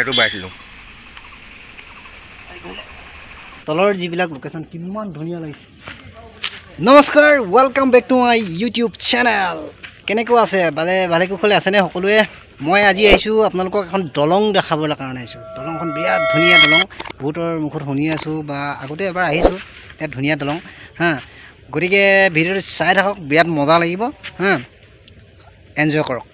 বাহিৰটো বাঢ়ি দিলোঁ তলৰ যিবিলাক লোকেশ্যন কিমান ধুনীয়া লাগিছে নমস্কাৰ welcome back to my YouTube channel কেনেকুৱা আছে ভালে কুশলে আছেনে সকলোৱে মই আজি আহিছোঁ আপোনালোকক এখন দলং দেখাবলৈ কাৰণে আহিছোঁ দলংখন বিৰাট ধুনীয়া দলং বহুতৰ মুখত শুনি আছোঁ বা আগতে এবাৰ আহিছোঁ ইয়াত ধুনীয়া দলং হা গতিকে ভিডিঅ'টো চাই থাকক বিৰাট মজা লাগিব হা এনজয় কৰক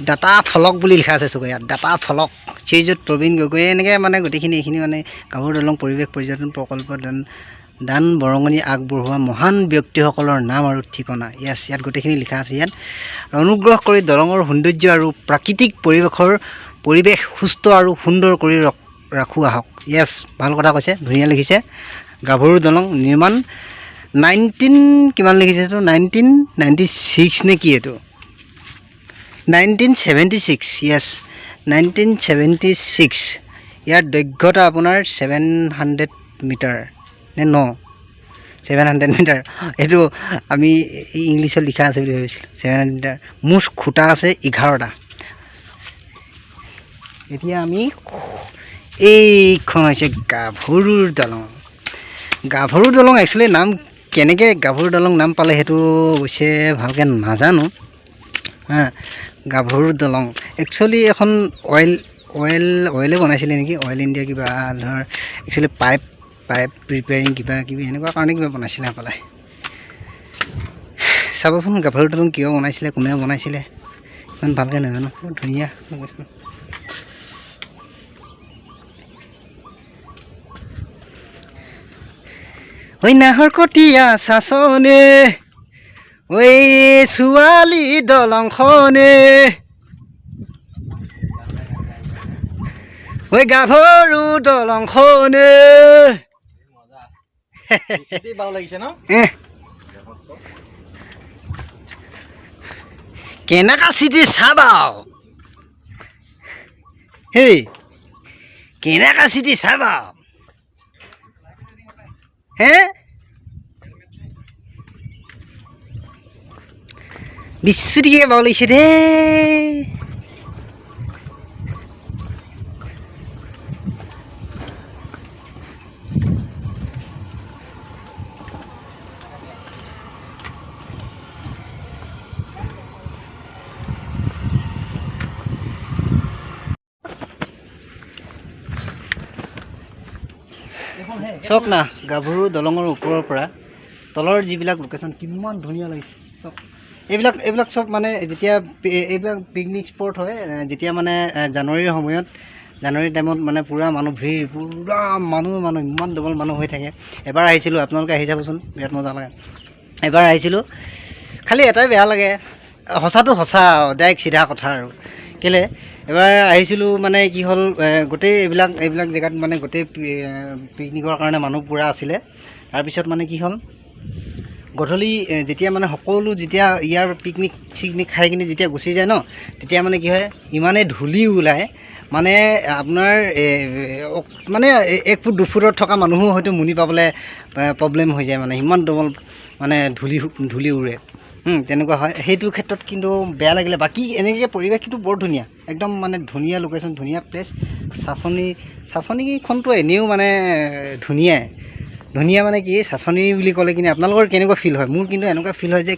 ডাটা ফলক বুলি লিখা আছে চকুৱে ইয়াত ডাটা ফলক শ্ৰীযুত প্ৰবীণ গগৈ এনেকৈ মানে গোটেইখিনি এইখিনি মানে গাভৰু দলং পৰিৱেশ পৰ্যটন প্ৰকল্প দান বৰঙণি আগবঢ়োৱা মহান ব্যক্তিসকলৰ নাম আৰু ঠিকনা ইয়াত গোটেইখিনি লিখা আছে ইয়াত অনুগ্ৰহ কৰি দলঙৰ সৌন্দৰ্য আৰু প্ৰাকৃতিক পৰিৱেশ সুস্থ আৰু সুন্দৰ কৰি ৰাখোঁ আহক ভাল কথা কৈছে ধুনীয়া লিখিছে গাভৰু দলং নিৰ্মাণ 1996 নে কি এইটো 1976 1976 ইয়াৰ দৈৰ্ঘ্যতা আপোনাৰ 700 মিটাৰ নে 700 মিটাৰ এইটো আমি ইংলিছত লিখা আছে বুলি ভাবিছিলোঁ 700 মিটাৰ মুঠ খুঁটা আছে 11টা এতিয়া আমি এইখন হৈছে গাভৰু দলং একচুৱেলি নাম কেনেকৈ গাভৰু দলং নাম পালে সেইটো অৱশ্যে ভালকৈ নাজানো হা গাভৰু দলং একচুৱেলি এখন অইলে বনাইছিলে নেকি অইল ইণ্ডিয়া কিবা ধৰ একচুৱেলি পাইপ প্ৰিপেয়াৰিং কিবা এনেকুৱা কাৰণে কিবা বনাইছিলে হ'বলা চাবচোন গাভৰু দলং কিয় বনাইছিলে কোনে বনাইছিলে ইমান ভালকৈ নাজানো বৰ ধুনীয়া ঐ নাহৰ কটীয়া চাচনে ঐ ছোৱালী দলংখনে ঐ গাভৰু দলংখনে লাগিছে ন কেনেকা চিটি চাবা হেই কেনেকা চিটি চাবা হে বিশ্বটিকে পাব লাগিছে দেই চাওক না গাভৰু দলঙৰ ওপৰৰ পৰা তলৰ যিবিলাক লোকেশ্যন কিমান ধুনীয়া লাগিছে চাওক এইবিলাক চব মানে যেতিয়া এইবিলাক পিকনিক স্পট হয় যেতিয়া মানে জানুৱাৰীৰ সময়ত জানুৱাৰী টাইমত মানে পূৰা মানুহ ভিৰ পূৰা মানুহ ইমান ডবল মানুহ হৈ থাকে এবাৰ আহিছিলোঁ আপোনালোকে আহি যাবচোন বিৰাট মজা লাগে এবাৰ আহিছিলোঁ খালি এটাই বেয়া লাগে সঁচাটো সঁচা ডাইৰেক্ট চিধা কথা আৰু কেলৈ এবাৰ আহিছিলোঁ মানে কি হ'ল গোটেই এইবিলাক জেগাত মানে গোটেই পিকনিকৰ কাৰণে মানুহ পূৰা আছিলে তাৰপিছত মানে কি হ'ল গধূলি যেতিয়া মানে সকলো যেতিয়া ইয়াৰ চিকনিক খাই কিনি যেতিয়া গুচি যায় ন তেতিয়া মানে কি হয় ইমানেই ধূলি ওলায় মানে আপোনাৰ মানে 1 ফুট 2 ফুটত থকা মানুহো হয়তো মুনি পাবলৈ প্ৰব্লেম হৈ যায় মানে ইমান ডবল মানে ধূলি উৰে তেনেকুৱা হয় সেইটো ক্ষেত্ৰত কিন্তু বেয়া লাগিলে বাকী এনেকৈ পৰিৱেশ কিন্তু বৰ ধুনীয়া একদম মানে ধুনীয়া লোকেশ্যন ধুনীয়া প্লেচ চাচনিখনতো এনেও মানে ধুনীয়া মানে কি চাচনি বুলি ক'লে কিন্তু আপোনালোকৰ কেনেকুৱা ফিল হয় মোৰ কিন্তু এনেকুৱা ফিল হয় যে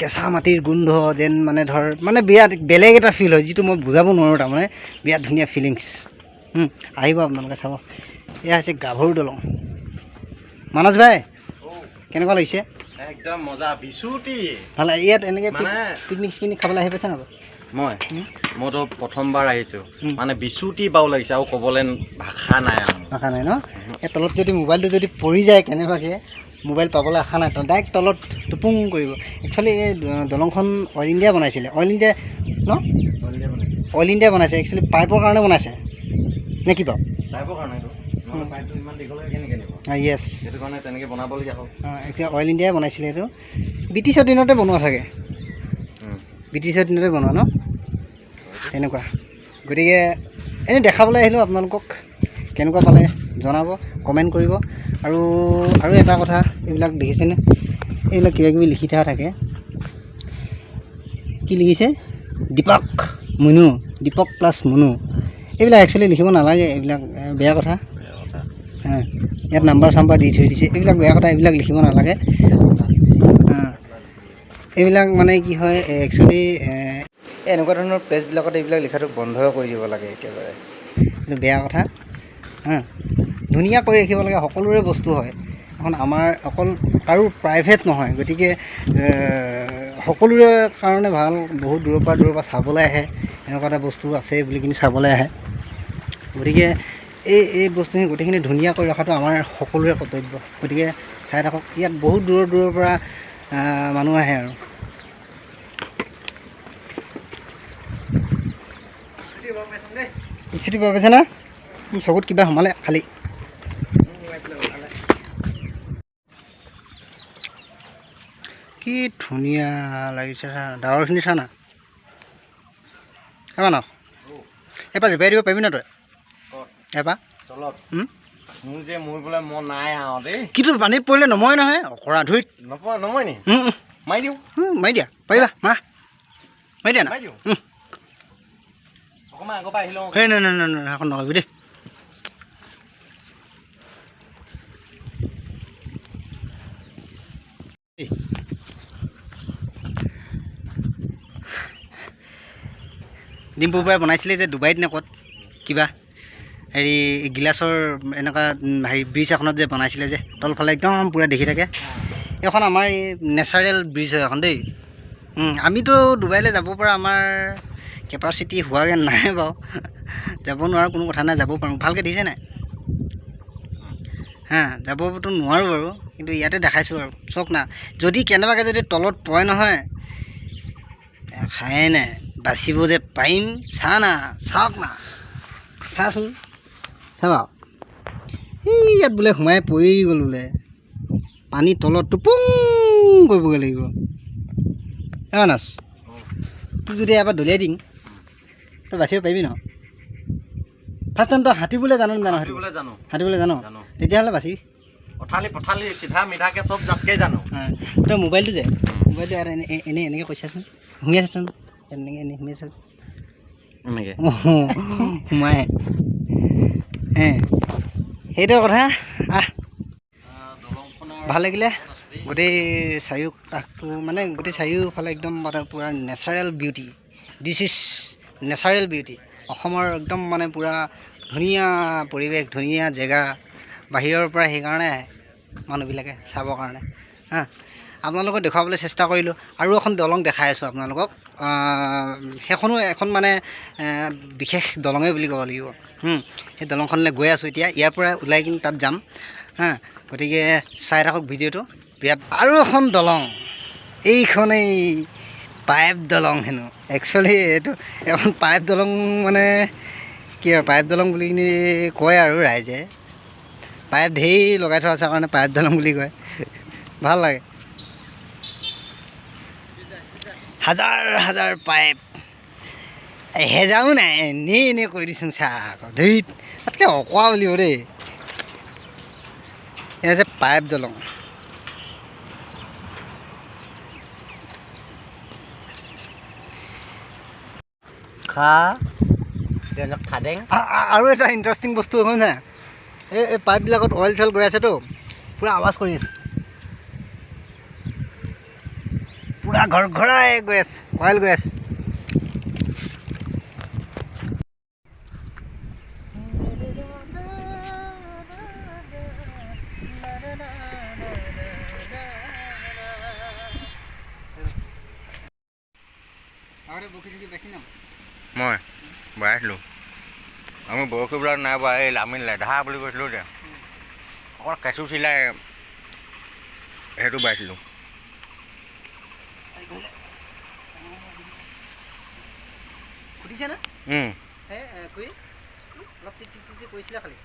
কেঁচা মাটিৰ গোন্ধ যেন মানে ধৰ মানে বিৰাট বেলেগ এটা ফিল হয় যিটো মই বুজাব নোৱাৰোঁ তাৰমানে বিৰাট ধুনীয়া ফিলিংছ আহিব আপোনালোকে চাব এয়া হৈছে গাভৰু দলং মানস ভাই কেনেকুৱা লাগিছে একদম মজা বিচুটি ভাল ইয়াত এনেকৈ পিকনিক খাবলৈ আহি পাইছে নাই মইতো প্ৰথমবাৰ আহিছোঁ মানে বিচুটি বাও লাগিছে আৰু ক'বলৈ ভাষা নাই ন এই তলত যদি মোবাইলটো যদি পৰি যায় কেনেবাকৈ মোবাইল পাবলৈ আশা নাই ডাইৰেক্ট তলত টুপুং কৰিব একচুৱেলি এই দলংখন অইল ইণ্ডিয়া বনাইছিলে অইল ইণ্ডিয়া বনাইছে একচুৱেলি পাইপৰ কাৰণে বনাইছে নে কি বাৰু পাইপৰ কাৰণে ইয়েছ সেইটো কাৰণে তেনেকৈ বনাবলগীয়া হ'ল এতিয়া অইল ইণ্ডিয়াই বনাইছিলে এইটো ব্ৰিটিছৰ দিনতে বনোৱা চাগে ব্ৰিটিছৰ দিনতে বনোৱা ন তেনেকুৱা গতিকে এনেই দেখাবলৈ আহিলোঁ আপোনালোকক কেনেকুৱা পালে জনাব কমেণ্ট কৰিব আৰু এটা কথা এইবিলাক দেখিছেনে এইবিলাক কিবাকিবি লিখি থোৱা থাকে কি লিখিছে দীপক মুনু দীপক প্লাছ মুনু এইবিলাক একচুৱেলি লিখিব নালাগে এইবিলাক বেয়া কথা ইয়াত নাম্বাৰ চাম্বাৰ দি থৈ দিছে এইবিলাক বেয়া কথা এইবিলাক লিখিব নালাগে এইবিলাক মানে কি হয় একচুৱেলি এনেকুৱা ধৰণৰ প্লেচবিলাকত এইবিলাক লিখাটো বন্ধ কৰি দিব লাগে একেবাৰে এইটো বেয়া কথা ধুনীয়া কৰি ৰাখিব লাগে সকলোৰে বস্তু হয় এখন আমাৰ অকল কাৰো প্ৰাইভেট নহয় গতিকে সকলোৰে কাৰণে ভাল বহুত দূৰৰ পৰা চাবলৈ আহে এনেকুৱা এটা বস্তু আছে বুলি কিনি চাবলৈ আহে গতিকে এই বস্তুখিনি গোটেইখিনি ধুনীয়া কৰি ৰখাটো আমাৰ সকলোৰে কৰ্তব্য গতিকে চাই থাকক ইয়াত বহুত দূৰৰ পৰা মানুহ আহে আৰু ছুটি পাব পাইছে না চকুত কিবা সোমালে খালি কি ধুনীয়া লাগিছে চা ডাৱৰখিনি চা না এবাৰ ন এবাৰ জোপাই দিব পাৰিবি ন তই এবাৰ তলত মোৰ বোলে মন নাই আৰু দেই কিন্তু পানীত পৰিলে নময় নহয় অকৰা ধুইত নময় নি মাৰি দিওঁ মাৰি দিয়া পাৰিবা মাৰি দিয়া না অকণমান আগৰ পৰা আহি লওঁ সেই নাই সেইখন নকৰিবি দেই ডিম্পুৰ পৰাই বনাইছিলে যে ডুবাইত নে ক'ত কিবা হেৰি গিলাচৰ এনেকুৱা হেৰি ব্ৰিজ এখনত যে বনাইছিলে যে তলফালে একদম পূৰা দেখি থাকে এইখন আমাৰ এই নেচাৰেল ব্ৰিজ হয় এখন দেই আমিতো ডুবাইলৈ যাব পৰা আমাৰ কেপাচিটি হোৱাগৈ নাই বাৰু যাব নোৱাৰা কোনো কথা নাই যাব পাৰোঁ ভালকৈ দিছে নাই যাবতো নোৱাৰোঁ বাৰু কিন্তু ইয়াতে দেখাইছোঁ আৰু চাওক না যদি কেনেবাকৈ যদি তলত পৰে নহয় খায়ে নাই বাচিব যে পাৰিম চাওক না চাচোন চাবা এই ইয়াত বোলে সোমাই পৰি গ'ল বোলে পানী তলত টুপুং কৰিবগৈ লাগিব নাচ তোক যদি এবাৰ দলিয়াই দিম তই বাচিব পাৰিবি ন ফাৰ্ষ্ট টাইম তই সাঁতুৰিবলৈ জানো সাঁতুৰিবলৈ জানো তেতিয়াহ'লে বাচিবি পথালি চিধা মিঠাকৈ চব জাতকৈ জানো তই মোবাইলটো আৰু এনেকৈ কৈছাচোন শুমি আছাচোন এনেকৈ শুমি আছা এনেকৈ সোমাই সেইটো কথা ভাল লাগিলে গোটেই চাৰিওকাষটো মানে গোটেই চাৰিওফালে একদম মানে পূৰা natural beauty this is natural beauty অসমৰ একদম মানে পূৰা ধুনীয়া পৰিৱেশ ধুনীয়া জেগা বাহিৰৰ পৰা সেইকাৰণে আহে মানুহবিলাকে চাবৰ কাৰণে আপোনালোকক দেখুৱাবলৈ চেষ্টা কৰিলোঁ আৰু এখন দলং দেখাই আছোঁ আপোনালোকক সেইখনো এখন মানে বিশেষ দলঙেই বুলি ক'ব লাগিব সেই দলংখনলৈ গৈ আছোঁ এতিয়া ইয়াৰ পৰা ওলাই কিনি তাত যাম গতিকে চাই থাকক ভিডিঅ'টো বিৰাট আৰু এখন দলং এইখনেই পাইপ দলং হেনো একচুৱেলি এইটো এখন পাইপ দলং মানে কি আৰু পাইপ দলং বুলি কিনি কয় আৰু ৰাইজে পাইপ ঢেৰ লগাই থোৱা আছে কাৰণে পাইপ দলং বুলি কয় ভাল লাগে হাজাৰ পাইপ এহেজাৰো নাই এনেই কৈ দিছোন চা আকৌ ধুইত তাতকৈ অকোৱা বুলিব দেই এয়া যে পাইপ দলং আৰু এটা ইণ্টাৰেষ্টিং বস্তু হয় নাই এই পাইপবিলাকত অইল চইল গৈ আছেতো পূৰা আৱাজ কৰি আছে পূৰা ঘৰাই গৈ আছে অইল গৈ আছে মই বাইছিলোঁ আমি বৰশীবিলাক নাই বা এই আমি লেধা বুলি কৈছিলোঁ যে অকল কেঁচু চিলাই সেইটো বাইছিলোঁ সুধিছেনে অলপ টিক কৰিছিলে খালি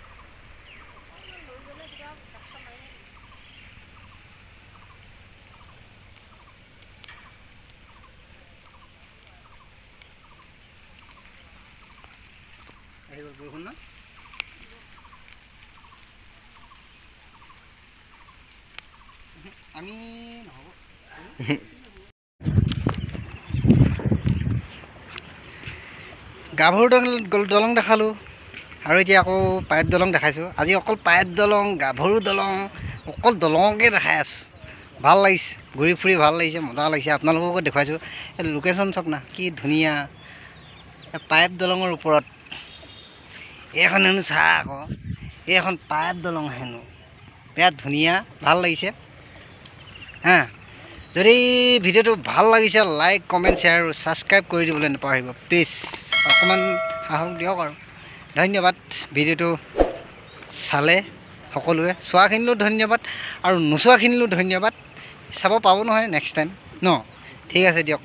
বৰষুণ না আমি নহ'ব গাভৰু দলং দেখালোঁ আৰু এতিয়া আকৌ পাইপ দলং দেখাইছোঁ আজি অকল পাইপ দলং গাভৰু দলং অকল দলঙকে দেখাই আছোঁ ভাল লাগিছে ঘূৰি ফুৰি ভাল লাগিছে মজা লাগিছে আপোনালোককো দেখুৱাইছোঁ এই লোকেশ্যন চাওক না কি ধুনীয়া পাইপ দলঙৰ ওপৰত এইখন হেনো চাহ আকৌ এইখন পাইপ দলং হেনো বিৰাট ধুনীয়া ভাল লাগিছে হা যদি ভিডিঅ'টো ভাল লাগিছে লাইক কমেণ্ট শ্বেয়াৰ আৰু ছাবস্ক্ৰাইব কৰি দিবলৈ নাপাহৰিব প্লিজ অকণমান সাহস দিয়ক আৰু ধন্যবাদ ভিডিঅ'টো চালে সকলোৱে চোৱাখিনিলৈও ধন্যবাদ আৰু নোচোৱাখিনিলৈও ধন্যবাদ চাব পাব নহয় নেক্সট টাইম ন ঠিক আছে দিয়ক